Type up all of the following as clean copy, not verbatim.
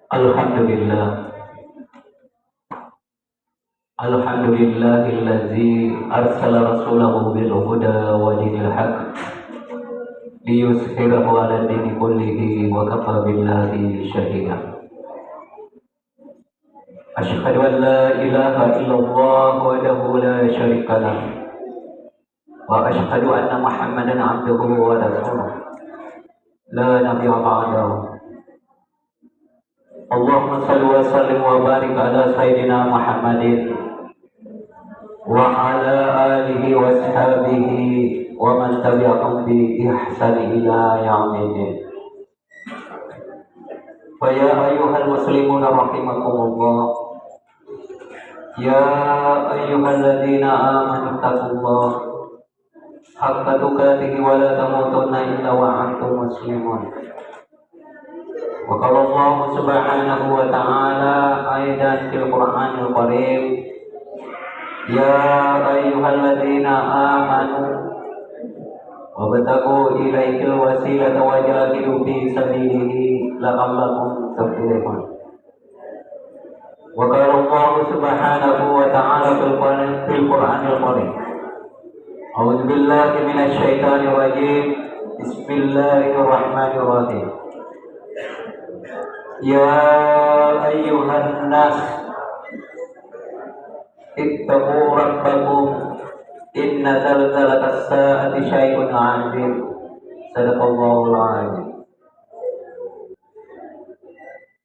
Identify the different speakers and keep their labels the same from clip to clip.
Speaker 1: Alhamdulillah. Alhamdulillahillazi arsala rasulahu bil huda wa dinil haq liyuzhirahu 'ala dini kullihi wa kafa billahi shahida. Asyhadu an la ilaha illallah wahdahu la syarika lah wa asyhadu anna Muhammadan 'abduhu wa rasuluh la nabiyya ba'dahu. Allahumma salli wa sallim wa barik ala sayyidina Muhammadin wa ala alihi wa ashabihi wa man tabi'ahum bi ihsan ila yaumiddin. Fa ya ayyuhal muslimun rahimakumullah, ya ayyuhalladzina amanu taqullaha haqqa tuqatih wa la tamutunna illa wa antum muslimun. Wa qala Allah subhanahu wa ta'ala aidan fil Qur'anil Karim, ya ayyuhalladzina amanu wabtaghu ilaihil wasilata wajahidu fi sabilihi la'allakum tuflihun. Wa qala Allah subhanahu wa ta'ala fil Qur'anil Karim, a'udzu billahi minasy syaithanir rajim, bismillahirrahmanirrahim. Ya ayyuhan nas ittaqu rabbakum inna zalzalatas saa'ati syai'un 'azim. Sadaqallahul 'azim.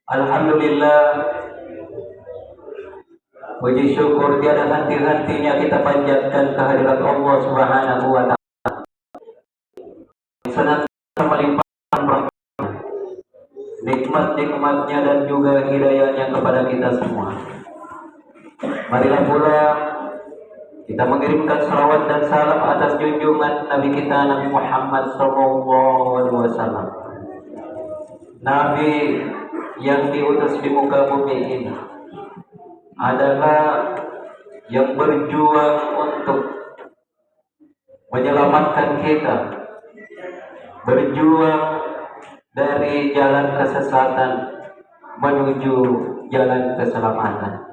Speaker 1: Alhamdulillah, puji syukur tiada henti-hentinya kita panjatkan kehadirat Allah Subhanahu wa ta'ala. Senantiasa melimpahkan rahmat, nikmat-nikmatnya dan juga hidayahnya kepada kita semua. Marilah pula kita mengirimkan salawat dan salam atas junjungan Nabi kita Nabi Muhammad SAW, Nabi yang diutus di muka bumi ini adalah yang berjuang untuk menyelamatkan kita, berjuang dari jalan kesesatan menuju jalan keselamatan.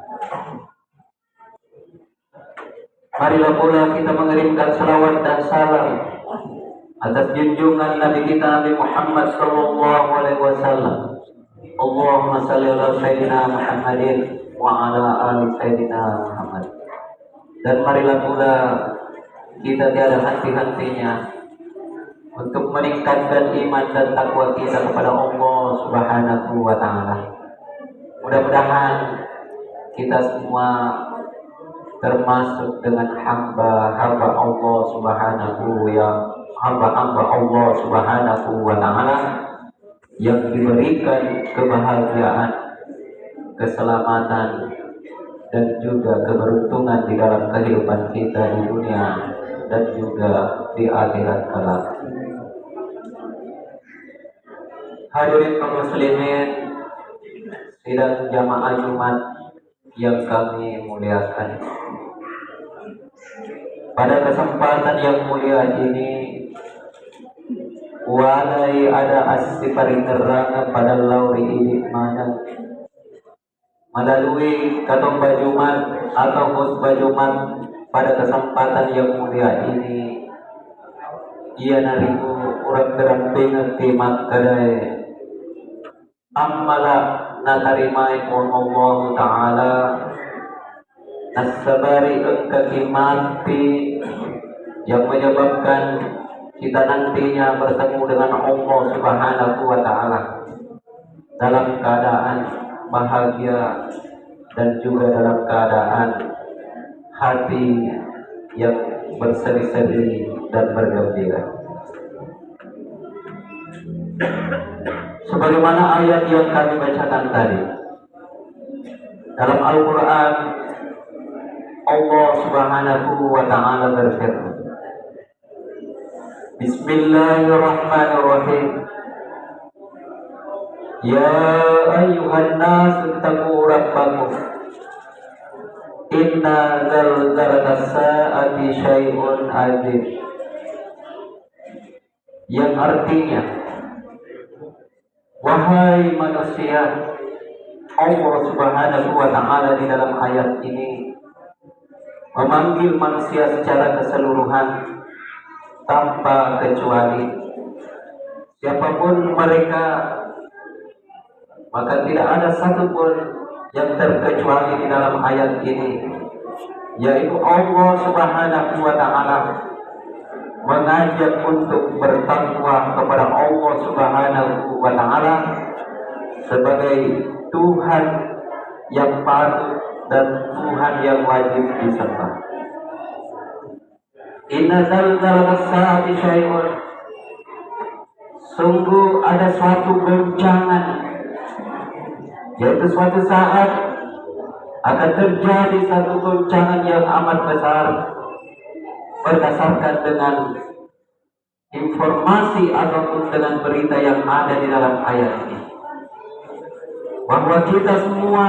Speaker 1: Marilah pula kita mengirimkan salawat dan salam atas junjungan Nabi kita Nabi Muhammad SAW. Allahumma salli ala sayyidina Muhammadin wa ala ali sayyidina Muhammad. Dan marilah pula kita tiada henti-hentinya untuk meningkatkan iman dan takwa kita kepada Allah Subhanahu wa ta'ala. Mudah-mudahan kita semua termasuk dengan hamba-hamba Allah Subhanahu Allah Subhanahu wa ta'ala yang diberikan kebahagiaan, keselamatan dan juga keberuntungan di dalam kehidupan kita di dunia dan juga di akhirat kelak. Hadirin kaum muslimin sidang jamaah Jumat yang kami muliakan, pada kesempatan yang mulia ini walai ada asifari neraka pada lauri ini mana melalui khutbah Jumat atau khutbah Jumat pada kesempatan yang mulia ini ia nariku urang berampingan timak kadai amala natarimai Allah ta'ala as-sabari mati yang menyebabkan kita nantinya bertemu dengan Allah Subhanahu wa ta'ala dalam keadaan bahagia dan juga dalam keadaan hati yang berseri-seri dan bergembira. Sebagaimana ayat yang kami bacakan tadi dalam Al-Quran, Subhanahu wa ta'ala berfirman, Bismillahirrahmanirrahim. Ya ayyuhan nasu taqu rabbakum inna zalzalatas sa'ati syai'un 'adzim. Yang artinya, wahai manusia, Allah Subhanahu wa ta'ala di dalam ayat ini memanggil manusia secara keseluruhan tanpa kecuali. Siapapun mereka, maka tidak ada satupun yang terkecuali di dalam ayat ini, yaitu Allah Subhanahu wa ta'ala mengajak untuk bertakwa kepada Allah Subhanahu wa ta'ala sebagai Tuhan yang patut dan Tuhan yang wajib disembah. Inna zalzalatas sa'ati syai'un, sungguh ada suatu goncangan, yaitu suatu saat akan terjadi satu goncangan yang amat besar, berdasarkan dengan informasi ataupun dengan berita yang ada di dalam ayat ini, bahwa kita semua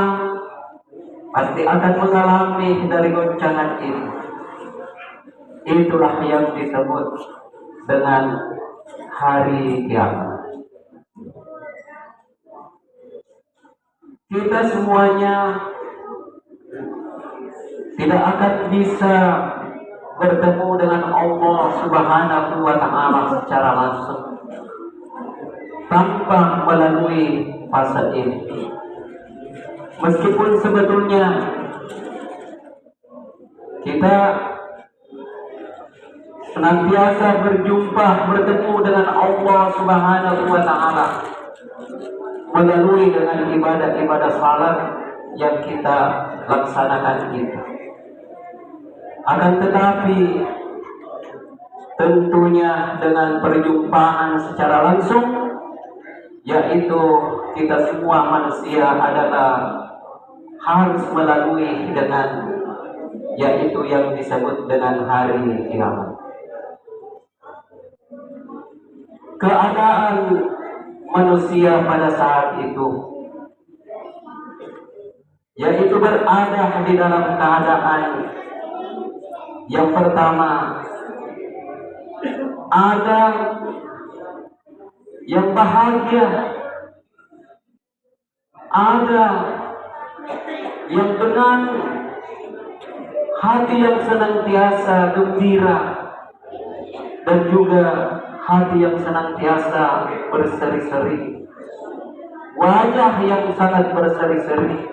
Speaker 1: pasti akan mengalami dari goncangan ini. Itulah yang disebut dengan hari kiamat. Kita semuanya tidak akan bisa bertemu dengan Allah Subhanahu wa ta'ala secara langsung tanpa melalui fase ini. Meskipun sebetulnya kita senantiasa bertemu dengan Allah Subhanahu wa ta'ala melalui dengan ibadah-ibadah salat yang kita laksanakan kita. Akan tetapi tentunya dengan perjumpaan secara langsung, yaitu kita semua manusia adalah harus melalui dengan, yaitu yang disebut dengan hari kiamat. Keadaan manusia pada saat itu, yaitu berada di dalam keadaan yang pertama, ada yang bahagia, ada yang dengan hati yang senantiasa gembira, dan juga hati yang senantiasa berseri-seri, wajah yang sangat berseri-seri,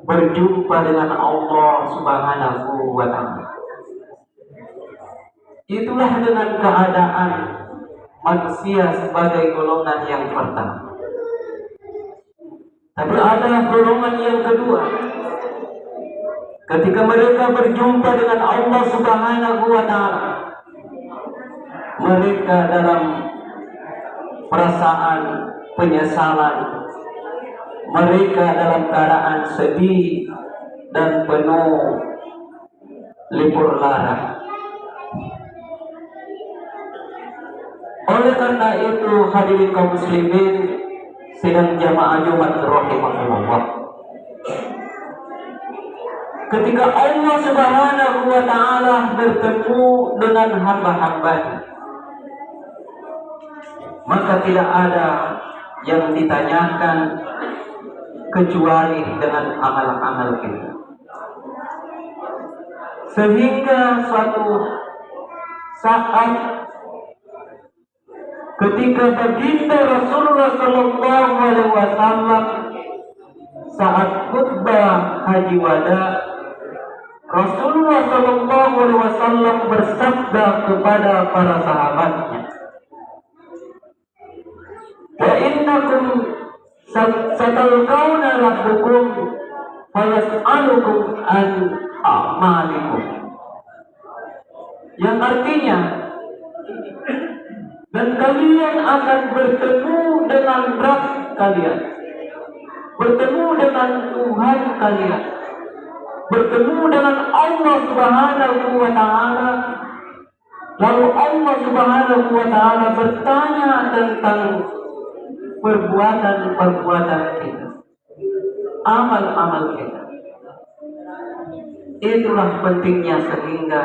Speaker 1: berjumpa dengan Allah Subhanahu wa ta'ala. Itulah dengan keadaan manusia sebagai golongan yang pertama. Tapi ada golongan yang kedua. Ketika mereka berjumpa dengan Allah Subhanahu wa ta'ala, mereka dalam perasaan penyesalan, mereka dalam keadaan sedih dan penuh libur lara. Oleh karena itu, hadirin kaum muslimin sidang jamaah Jumat rahimahullah, ketika Allah Subhanahu wa ta'ala bertemu dengan hamba-hambanya, maka tidak ada yang ditanyakan kecuali dengan amal-amal kita. Sehingga suatu saat ketika baginda Rasulullah Sallallahu Alaihi Wasallam saat khutbah haji wada, Rasulullah Sallallahu Alaihi Wasallam bersabda kepada para sahabatnya, wa innakum satalqawna rabbukum fayas'alukum an a'malikum, yang artinya, dan kalian akan bertemu dengan Rabb kalian, bertemu dengan Tuhan kalian, bertemu dengan Allah Subhanahu wa taala, lalu Allah Subhanahu wa taala bertanya tentang perbuatan-perbuatan kita, amal-amal kita. Itulah pentingnya, sehingga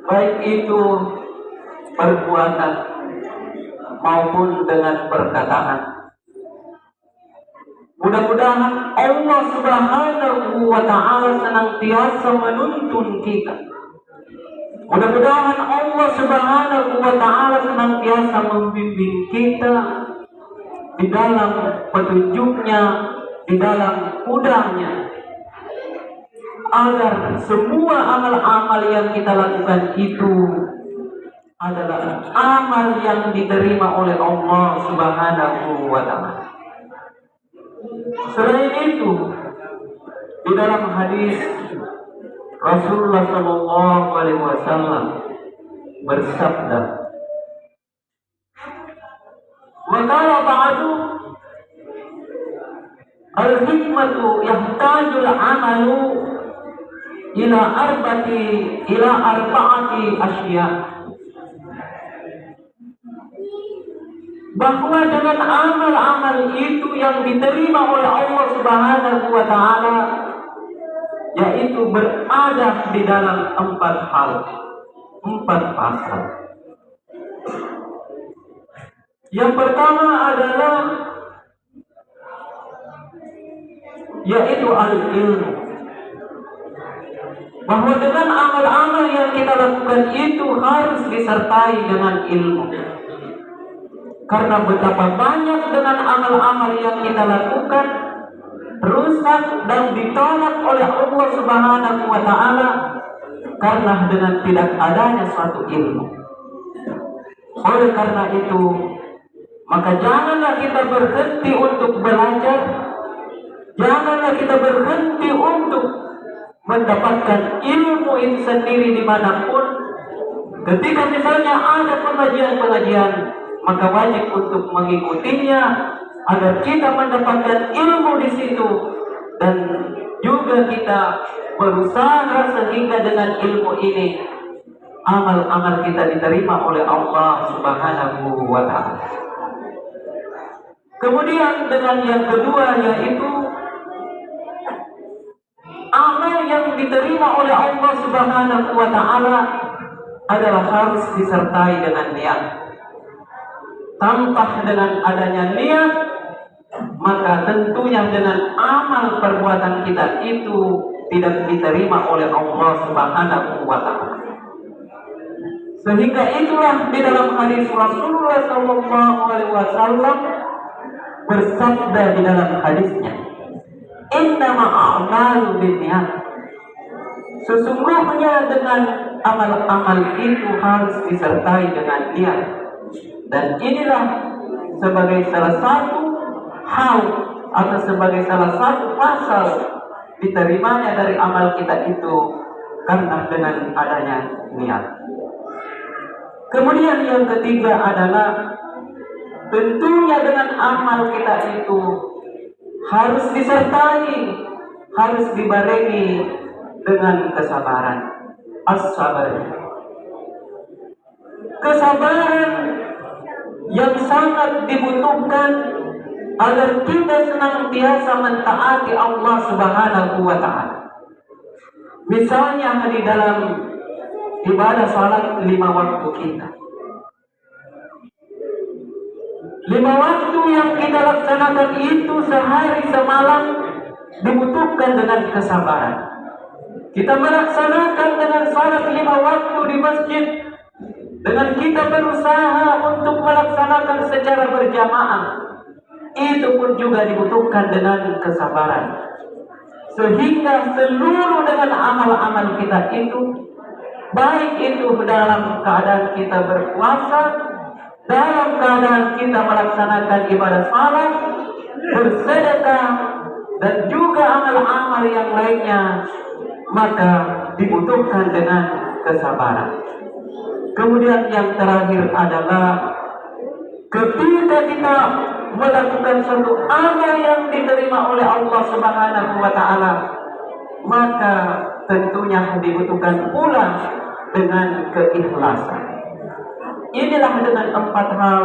Speaker 1: baik itu perbuatan maupun dengan perkataan, mudah-mudahan Allah Subhanahu wa taala senantiasa menuntun kita. Mudah-mudahan Allah Subhanahu wa taala senantiasa membimbing kita di dalam petunjuknya, di dalam hudanya, agar semua amal-amal yang kita lakukan itu adalah amal yang diterima oleh Allah Subhanahu wa taala. Selain itu, di dalam hadis Rasulullah Shallallahu Alaihi Wasallam bersabda, "Wa qala ba'du al-hikmatu yahtajul amalu ila arba'ati asya." Bahwa dengan amal-amal itu yang diterima oleh Allah Subhanahu wa taala, yaitu berada di dalam 4 hal, 4 pasal. Yang pertama adalah yaitu al-ilmu. Bahwa dengan amal-amal yang kita lakukan itu harus disertai dengan ilmu. Karena betapa banyak dengan amal-amal yang kita lakukan rusak dan ditolak oleh Allah Subhanahu wa taala karena dengan tidak adanya suatu ilmu. Oleh karena itu, maka janganlah kita berhenti untuk belajar, janganlah kita berhenti untuk mendapatkan ilmu itu sendiri dimanapun. Ketika misalnya ada pengajian-pengajian, maka wajib untuk mengikutinya agar kita mendapatkan ilmu di situ, dan juga kita berusaha sehingga dengan ilmu ini amal-amal kita diterima oleh Allah Subhanahu wa taala. Kemudian dengan yang kedua, yaitu amal yang diterima oleh Allah Subhanahu wa taala adalah harus disertai dengan niat. Tanpa dengan adanya niat, maka tentunya dengan amal perbuatan kita itu tidak diterima oleh Allah Subhanahu wa taala. Sehingga itulah di dalam hadis Rasulullah sallallahu alaihi wasallam bersabda di dalam hadisnya, "Innama a'malu binniyat." Sesungguhnya dengan amal-amal itu harus disertai dengan niat. Dan inilah sebagai salah satu hal atau sebagai salah satu pasal diterimanya dari amal kita itu karena dengan adanya niat. Kemudian yang ketiga adalah tentunya dengan amal kita itu harus disertai, harus dibarengi dengan kesabaran. As-sabar. Kesabaran yang sangat dibutuhkan agar kita senantiasa mentaati Allah Subhanahu wa taala. Misalnya di dalam ibadah salat 5 waktu kita. 5 waktu yang kita laksanakan itu sehari semalam dibutuhkan dengan kesabaran. Kita melaksanakan dengan salat 5 waktu di masjid, dengan kita berusaha untuk melaksanakan secara berjamaah, itu pun juga dibutuhkan dengan kesabaran. Sehingga seluruh dengan amal-amal kita itu, baik itu dalam keadaan kita berpuasa, dalam keadaan kita melaksanakan ibadah salat, bersedekah, dan juga amal-amal yang lainnya, maka dibutuhkan dengan kesabaran. Kemudian yang terakhir adalah ketika kita melakukan suatu amal yang diterima oleh Allah Subhanahu wa taala, maka tentunya dibutuhkan pula dengan keikhlasan. Inilah dengan 4 hal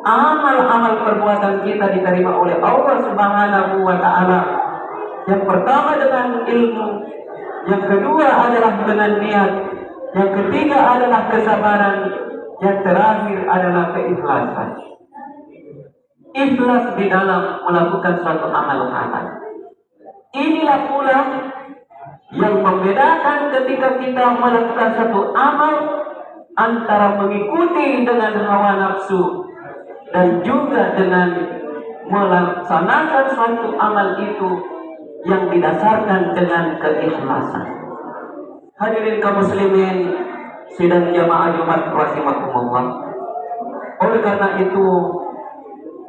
Speaker 1: amal-amal perbuatan kita diterima oleh Allah Subhanahu wa taala. Yang pertama dengan ilmu, yang kedua adalah dengan niat, yang ketiga adalah kesabaran, yang terakhir adalah keikhlasan. Ikhlas di dalam melakukan suatu amal halal. Inilah pula yang membedakan ketika kita melakukan suatu amal antara mengikuti dengan hawa nafsu dan juga dengan melaksanakan suatu amal itu yang didasarkan dengan keikhlasan. Hadirin kaum muslimin sidang jamaah Jumat rahimakumullah. Oleh karena itu,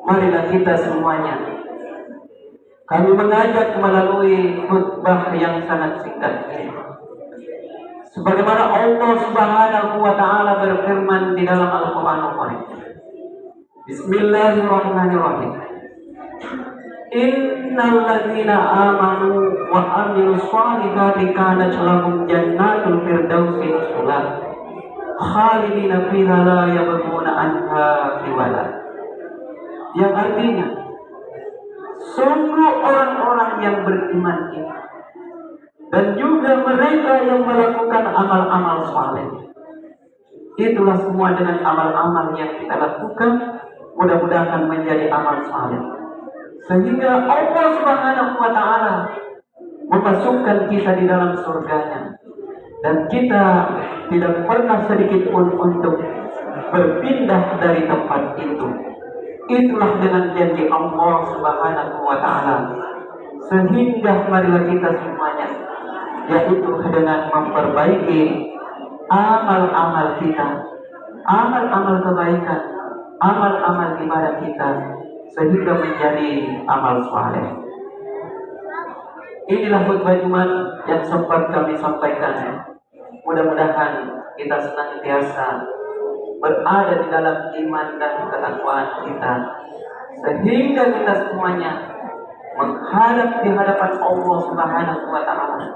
Speaker 1: marilah kita semuanya, kami mengajak melalui khutbah yang sangat singkat ini, sebagaimana Allah Subhanahu wa taala berfirman di dalam Al-Qur'anul Karim. Bismillahirrahmanirrahim. Innal ladzina amanu wa amilus solihati kanat lahum jannatul firdausi nuzula khalidina fiha la yabghuna anha hiwala. Yang artinya, sungguh orang-orang yang beriman ini dan juga mereka yang melakukan amal-amal saleh, itulah semua dengan amal-amal yang kita lakukan mudah-mudahan menjadi amal saleh, sehingga Allah Subhanahu wa taala memasukkan kita di dalam surganya, dan kita tidak pernah sedikit pun untuk berpindah dari tempat itu. Itulah dengan janji Allah Subhanahu wa taala. Sehingga marilah kita semuanya, yaitu dengan memperbaiki amal-amal kita, amal-amal kebaikan, amal-amal ibadah kita, sehingga menjadi amal saleh. Inilah khutbah Jumat yang sempat kami sampaikan. Mudah-mudahan kita senantiasa berada di dalam iman dan ketakwaan kita, sehingga kita semuanya menghadap di hadapan Allah Subhanahu wa taala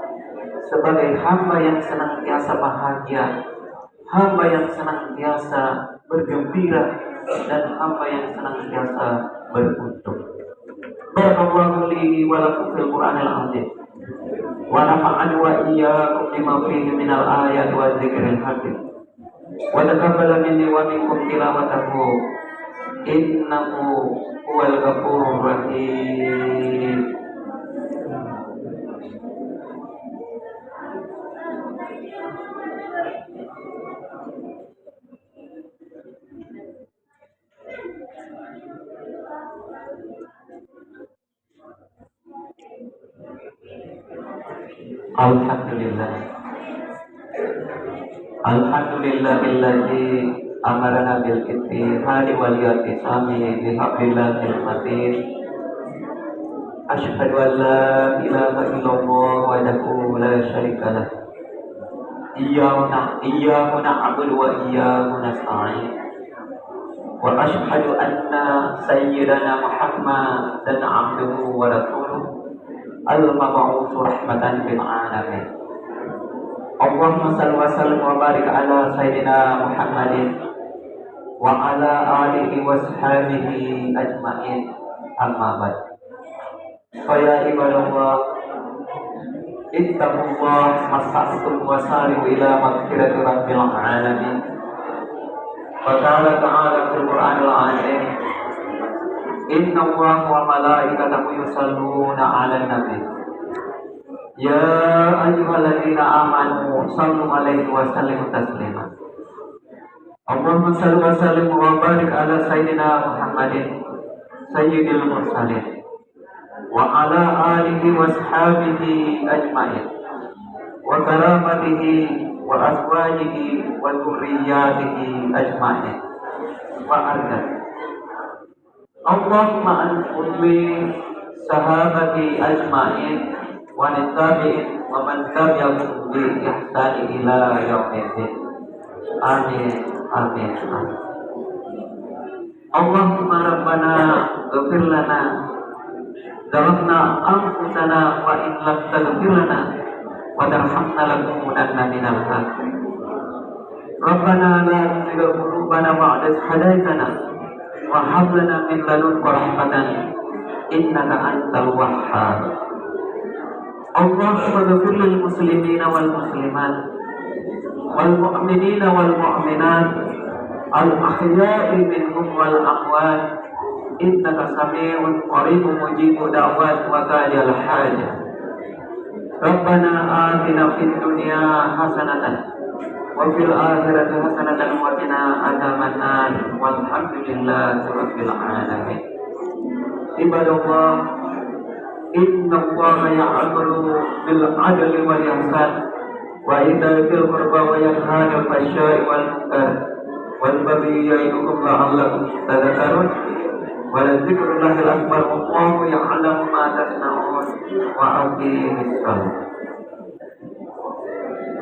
Speaker 1: sebagai hamba yang senantiasa bahagia, hamba yang senantiasa bergembira, dan hamba yang senantiasa beruntung. Barakallahu li wa lakum fil Qur'anil azim wa nafa'ani wa iyyakum bima fihi minal ayati wa dzikril hakim. Wa taqabbala minni wa minkum tilawatahu innahu huwal ghafurur rahim. Alhamdulillah. Alhamdulillahilladzi amarana bil ittihadi wal i'tisami bi hablillahil matin. Asyhadu an la ilaha illallah wahdahu la syarika lah. Iyyaka na'budu wa iyyaka nasta'in. Wa asyhadu anna sayyidana Muhammadan 'abduhu wa rasuluhu al-mab'uts rahmatan lil alamin. Allahumma shalli wa sallim wa barik ala sayyidina Muhammadin wa ala alihi wa sahbihi ajma'in. Amma ba'd. Fa ya ibadallah, ittaqullah mas'atum wa sari'u ila maghfirati rabbil alamin. Wa ta'ala fil Qur'anil azim, inna Allah wa malaikatahu yusalluna 'alan nabi ya ayyuhalladzina amanu sallu 'alaihi wa sallimu taslima. Allahumma shalli wa sallim wa barik ala sayyidina Muhammadin sayyidil mursalin wa ala alihi wa sahbihi ajma'in wa karamatihi wa azwajihi wa dhurriyyatihi ajma'in wa arda. Allahumma anfurli sahabati ajma'in wa nitabi'in wa man tabi'ahum bi ihsani ila yaumiddin. Amin. Amin. Allahumma rabbana ighfir lana zalamna anfusana wa in lam taghfir lana wa tarhamna lanakunanna minal khasirin. Rabbana la tuzigh qulubana ba'da idh hadaytana wa hab lana min ladunka rahmatan innaka antal wahhab. Allahumma ighfir lil muslimina wal muslimat wal mu'minina wal mu'minat al ahya'i minhum wal amwat innaka sami'un qaribun mujibu da'wat wa qadiyal hajah. Rabbana atina fid dunya hasanatan wa fil akhirati hasanatan wa qina adzabannar walhamdulillahi rabbil alamin. Ibadallah, inna Allaha ya'muru bil 'adli wal ihsan wa ita'i dzil qurba wa yanha 'anil fahsya'i wal munkar wal baghi ya'idukum la'allakum tadhakkarun. Wa la dzikrullahil akbar wallahu ya'lamu ma tasna'un wa aqimis shalah.